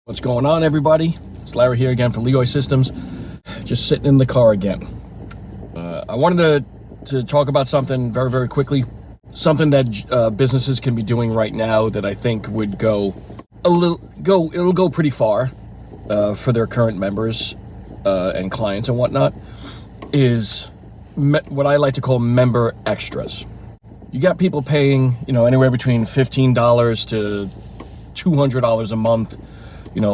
What's going on, everybody? It's Larry here again from Leroy Systems. Just sitting in the car again. I wanted to talk about something very, very quickly. Something that businesses can be doing right now that I think would it'll go pretty far for their current members and clients and whatnot, is what I like to call member extras. You got people paying, anywhere between $15 to $200 a month,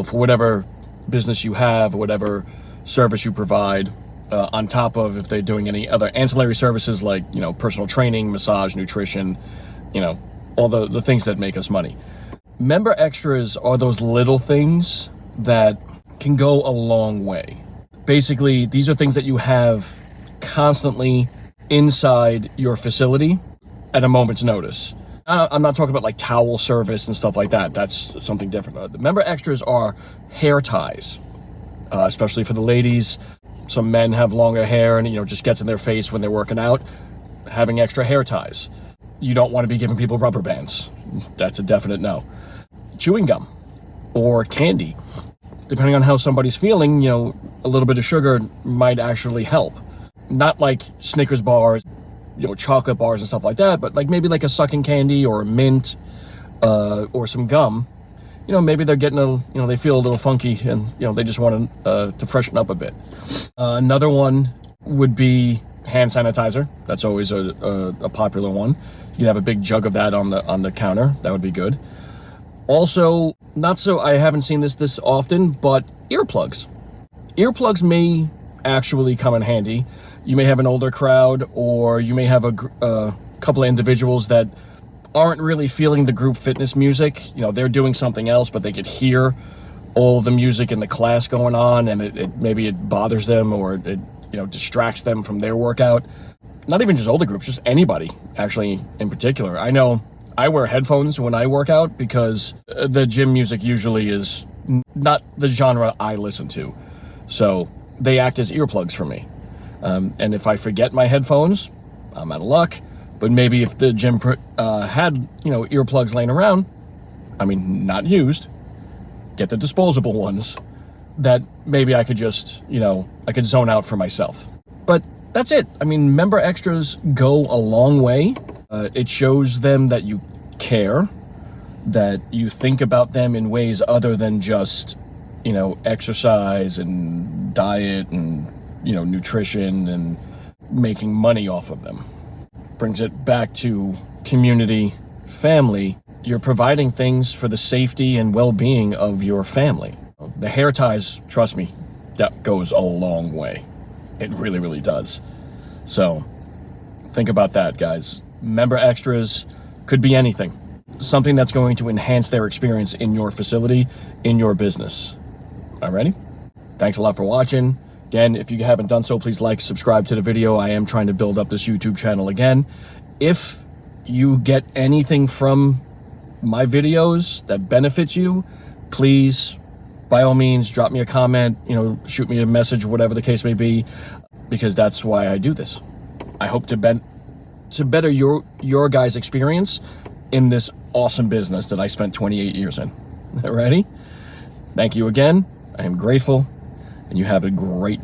for whatever business you have, whatever service you provide, on top of if they're doing any other ancillary services like, personal training, massage, nutrition, all the things that make us money. Member extras are those little things that can go a long way. Basically, these are things that you have constantly inside your facility at a moment's notice. I'm not talking about like towel service and stuff like that. That's something different. The member extras are hair ties, especially for the ladies. Some men have longer hair and, just gets in their face when they're working out. Having extra hair ties. You don't want to be giving people rubber bands. That's a definite no. Chewing gum or candy. Depending on how somebody's feeling, a little bit of sugar might actually help. Not like Snickers bars, chocolate bars and stuff like that, but maybe like a sucking candy or a mint, or some gum. Maybe they're getting they feel a little funky and, they just want to freshen up a bit. Another one would be hand sanitizer. That's always a popular one. You can have a big jug of that on the counter. That would be good. Also, I haven't seen this often, but earplugs. Earplugs may actually come in handy. You may have an older crowd, or you may have a couple of individuals that aren't really feeling the group fitness music. They're doing something else, but they could hear all the music in the class going on, and maybe it bothers them, or it distracts them from their workout. Not even just older groups, just anybody, actually, in particular. I know I wear headphones when I work out because the gym music usually is not the genre I listen to. So they act as earplugs for me. And if I forget my headphones, I'm out of luck. But maybe if the gym had, earplugs laying around, not used, get the disposable ones, that maybe I could just, I could zone out for myself. But that's it. Member extras go a long way. It shows them that you care, that you think about them in ways other than just, exercise and diet and, nutrition and making money off of them. Brings it back to community, family. You're providing things for the safety and well-being of your family. The hair ties, trust me, that goes a long way. It really, really does. So think about that, guys. Member extras could be anything. Something that's going to enhance their experience in your facility, in your business. Alrighty? Thanks a lot for watching. Again, if you haven't done so, please like, subscribe to the video. I am trying to build up this YouTube channel again. If you get anything from my videos that benefits you, please, by all means, drop me a comment, shoot me a message, whatever the case may be, because that's why I do this. I hope to better your guys' experience in this awesome business that I spent 28 years in. Alrighty? Thank you again. I am grateful, and you have a great day.